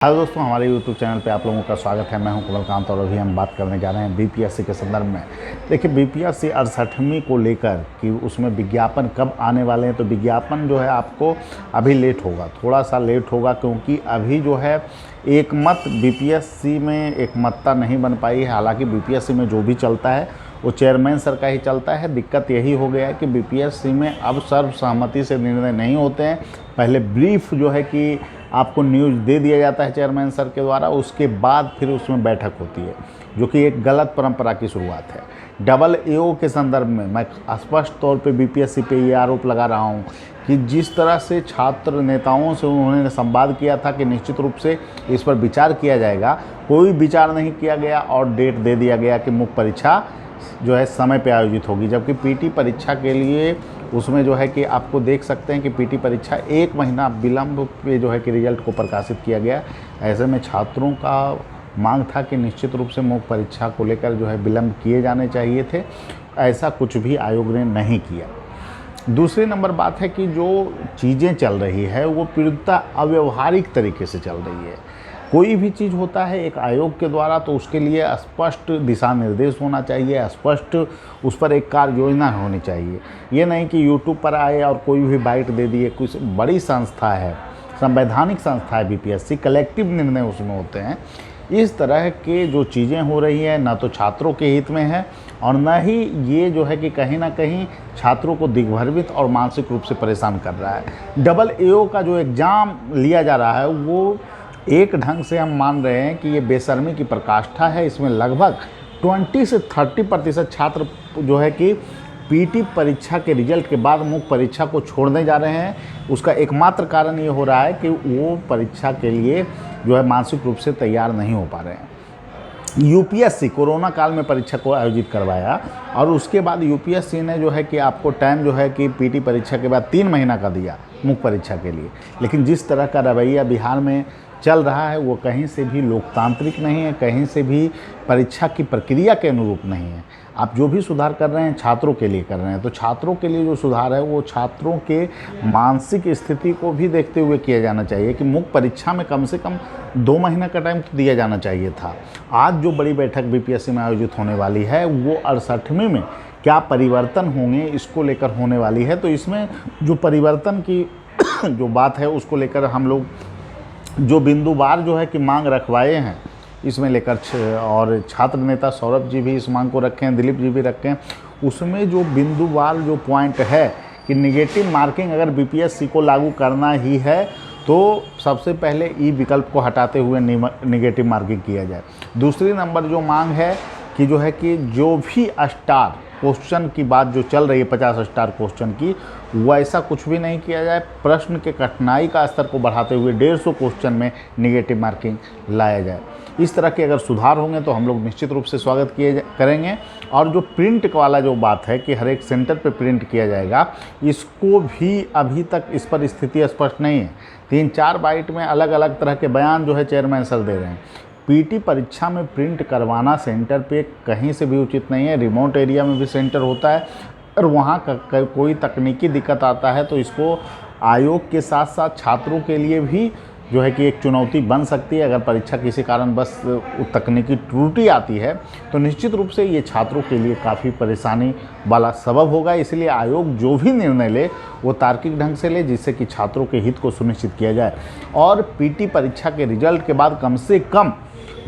Hello दोस्तों, हमारे YouTube channel पे आप लोगों का स्वागत है। मैं हूं कमलकांत और अभी हम बात करने जा रहे हैं बीपीएससी के संदर्भ में। देखिए, बीपीएससी 68वीं को लेकर कि उसमें विज्ञापन कब आने वाले हैं, तो विज्ञापन जो है आपको अभी लेट होगा, थोड़ा सा लेट होगा, क्योंकि अभी जो है एकमत बीपीएससी में एकमतता नहीं बन पाई है। हालांकि बीपीएससी में जो भी चलता है वो चेयरमैन सर का ही चलता है। दिक्कत यही हो गया है कि बीपीएससी में अब सर्वसहमति से निर्णय नहीं होते हैं। पहले ब्रीफ जो है कि आपको न्यूज़ दे दिया जाता है चेयरमैन सर के द्वारा, उसके बाद फिर उसमें बैठक होती है, जो कि एक गलत परंपरा की शुरुआत है। डबल एओ के संदर्भ में मैं स्पष्ट तौर पे बीपीएससी पे ये आरोप लगा रहा हूँ कि जिस तरह से छात्र नेताओं से उन्होंने संवाद किया था कि निश्चित रूप से इस पर विचार किया जाएगा, कोई विचार नहीं किया गया और डेट दे दिया गया कि मुख्य परीक्षा जो है समय पे आयोजित होगी। जबकि पीटी परीक्षा के लिए उसमें जो है कि आपको देख सकते हैं कि पीटी परीक्षा 1 महीना विलंब पे जो है कि रिजल्ट को प्रकाशित किया गया। ऐसे में छात्रों का मांग था कि निश्चित रूप से मुख्य परीक्षा को लेकर जो है विलंब किए जाने चाहिए थे। ऐसा कुछ भी आयोग ने नहीं किया। दूसरी नंबर बात है कि जो चीज़ें चल रही है वो पूर्णतः अव्यवहारिक तरीके से चल रही है। कोई भी चीज़ होता है एक आयोग के द्वारा तो उसके लिए स्पष्ट दिशा निर्देश होना चाहिए, स्पष्ट उस पर एक कार्य योजना होनी चाहिए। ये नहीं कि यूट्यूब पर आए और कोई भी बाइट दे दिए। कुछ बड़ी संस्था है, संवैधानिक संस्था है बीपीएससी, कलेक्टिव निर्णय उसमें होते हैं। इस तरह के जो चीज़ें हो रही हैं ना तो छात्रों के हित में है और न ही ये जो है कि कहीं ना कहीं छात्रों को दिग्भ्रमित और मानसिक रूप से परेशान कर रहा है। डबल एओ का जो एग्ज़ाम लिया जा रहा है वो एक ढंग से हम मान रहे हैं कि ये बेशर्मी की पराकाष्ठा है। इसमें लगभग 20 से 30% छात्र जो है कि पीटी परीक्षा के रिजल्ट के बाद मुख्य परीक्षा को छोड़ने जा रहे हैं। उसका एकमात्र कारण ये हो रहा है कि वो परीक्षा के लिए जो है मानसिक रूप से तैयार नहीं हो पा रहे हैं। यूपीएससी कोरोना काल में परीक्षा को आयोजित करवाया और उसके बाद यूपीएससी ने जो है कि आपको टाइम जो है कि पीटी परीक्षा के बाद 3 महीना का दिया मुख्य परीक्षा के लिए। लेकिन जिस तरह का रवैया बिहार में चल रहा है वो कहीं से भी लोकतांत्रिक नहीं है, कहीं से भी परीक्षा की प्रक्रिया के अनुरूप नहीं है। आप जो भी सुधार कर रहे हैं छात्रों के लिए कर रहे हैं, तो छात्रों के लिए जो सुधार है वो छात्रों के मानसिक स्थिति को भी देखते हुए किया जाना चाहिए कि मुख्य परीक्षा में कम से कम 2 महीने का टाइम तो दिया जाना चाहिए था। आज जो बड़ी बैठक बीपीएससी में आयोजित होने वाली है वो 68वीं में क्या परिवर्तन होंगे इसको लेकर होने वाली है। तो इसमें जो परिवर्तन की जो बात है उसको लेकर हम लोग जो बिंदुवार जो है कि मांग रखवाए हैं इसमें लेकर और छात्र नेता सौरभ जी भी इस मांग को रखे हैं, दिलीप जी भी रखे हैं। उसमें जो बिंदुवार जो पॉइंट है कि निगेटिव मार्किंग अगर बीपीएससी को लागू करना ही है तो सबसे पहले ई विकल्प को हटाते हुए निगेटिव मार्किंग किया जाए। दूसरी नंबर जो मांग है कि जो है कि जो भी स्टार क्वेश्चन की बात जो चल रही है 50 स्टार क्वेश्चन की, वैसा कुछ भी नहीं किया जाए। प्रश्न के कठिनाई का स्तर को बढ़ाते हुए 150 क्वेश्चन में निगेटिव मार्किंग लाया जाए। इस तरह के अगर सुधार होंगे तो हम लोग निश्चित रूप से स्वागत करेंगे। और जो प्रिंट वाला जो बात है कि हर एक सेंटर पे प्रिंट किया जाएगा, इसको भी अभी तक इस पर स्थिति स्पष्ट नहीं है। 3-4 बाइट में अलग अलग तरह के बयान जो है चेयरमैन सर दे रहे हैं। पीटी परीक्षा में प्रिंट करवाना सेंटर पे कहीं से भी उचित नहीं है। रिमोट एरिया में भी सेंटर होता है और वहाँ का कोई तकनीकी दिक्कत आता है तो इसको आयोग के साथ साथ छात्रों के लिए भी जो है कि एक चुनौती बन सकती है। अगर परीक्षा किसी कारण बस तकनीकी त्रुटि आती है तो निश्चित रूप से ये छात्रों के लिए काफ़ी परेशानी वाला सबब होगा। इसलिए आयोग जो भी निर्णय ले वो तार्किक ढंग से ले, जिससे कि छात्रों के हित को सुनिश्चित किया जाए। और पीटी परीक्षा के रिजल्ट के बाद कम से कम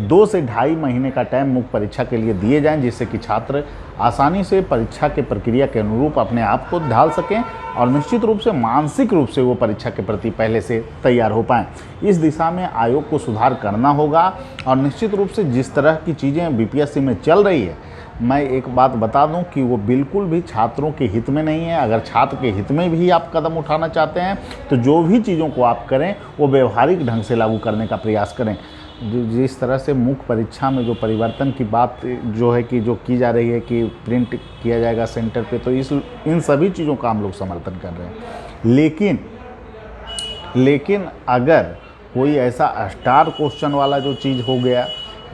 2 से ढाई महीने का टाइम मुख्य परीक्षा के लिए दिए जाएं, जिससे कि छात्र आसानी से परीक्षा के प्रक्रिया के अनुरूप अपने आप को ढाल सकें और निश्चित रूप से मानसिक रूप से वो परीक्षा के प्रति पहले से तैयार हो पाएं। इस दिशा में आयोग को सुधार करना होगा। और निश्चित रूप से जिस तरह की चीज़ें बीपीएससी में चल रही है, मैं एक बात बता दूं कि वो बिल्कुल भी छात्रों के हित में नहीं है। अगर छात्र के हित में भी आप कदम उठाना चाहते हैं तो जो भी चीज़ों को आप करें वो व्यवहारिक ढंग से लागू करने का प्रयास करें। जिस तरह से मुख्य परीक्षा में जो परिवर्तन की बात जो है कि जो की जा रही है कि प्रिंट किया जाएगा सेंटर पे, तो इन सभी चीज़ों का हम लोग समर्थन कर रहे हैं। लेकिन अगर कोई ऐसा स्टार क्वेश्चन वाला जो चीज़ हो गया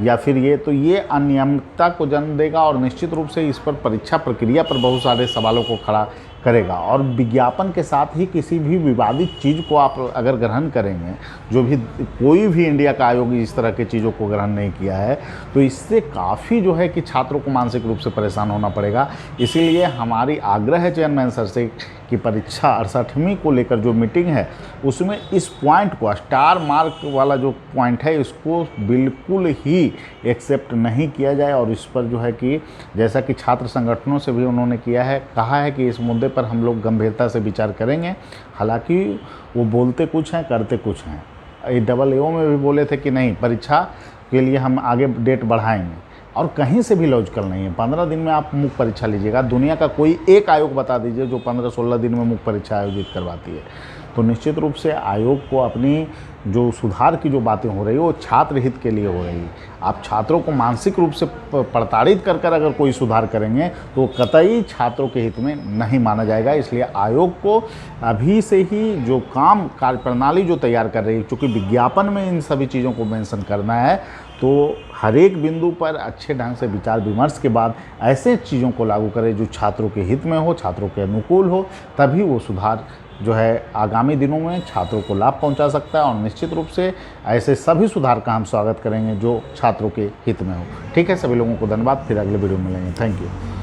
या फिर ये अनियमितता को जन्म देगा और निश्चित रूप से इस पर परीक्षा प्रक्रिया पर बहुत सारे सवालों को खड़ा करेगा। और विज्ञापन के साथ ही किसी भी विवादित चीज़ को आप अगर ग्रहण करेंगे, जो भी कोई भी इंडिया का आयोग इस तरह की चीज़ों को ग्रहण नहीं किया है, तो इससे काफ़ी जो है कि छात्रों को मानसिक रूप से परेशान होना पड़ेगा। इसीलिए हमारी आग्रह है चेयरमैन सर से कि परीक्षा 68वीं को लेकर जो मीटिंग है उसमें इस पॉइंट को, स्टार मार्क वाला जो पॉइंट है, इसको बिल्कुल ही एक्सेप्ट नहीं किया जाए। और इस पर जो है कि जैसा कि छात्र संगठनों से भी उन्होंने किया है, कहा है कि इस मुद्दे पर हम लोग गंभीरता से विचार करेंगे। हालांकि वो बोलते कुछ हैं, करते कुछ हैं। AAO में भी बोले थे कि नहीं, परीक्षा के लिए हम आगे डेट बढ़ाएंगे, और कहीं से भी लॉजिकल नहीं है। 15 दिन में आप मुख्य परीक्षा लीजिएगा। दुनिया का कोई एक आयोग बता दीजिए जो 15-16 दिन में मुख्य परीक्षा आयोजित करवाती है। तो निश्चित रूप से आयोग को अपनी जो सुधार की जो बातें हो रही है वो छात्र हित के लिए हो रही है। आप छात्रों को मानसिक रूप से प्रताड़ित कर कर अगर कोई सुधार करेंगे तो कतई छात्रों के हित में नहीं माना जाएगा। इसलिए आयोग को अभी से ही जो काम कार्यप्रणाली जो तैयार कर रही है, चूँकि विज्ञापन में इन सभी चीज़ों को मेंशन करना है, तो हर एक बिंदु पर अच्छे ढंग से विचार विमर्श के बाद ऐसे चीज़ों को लागू करें जो छात्रों के हित में हो, छात्रों के अनुकूल हो। तभी वो सुधार जो है आगामी दिनों में छात्रों को लाभ पहुंचा सकता है। और निश्चित रूप से ऐसे सभी सुधार का हम स्वागत करेंगे जो छात्रों के हित में हो। ठीक है, सभी लोगों को धन्यवाद। फिर अगले वीडियो में मिलेंगे। Thank you.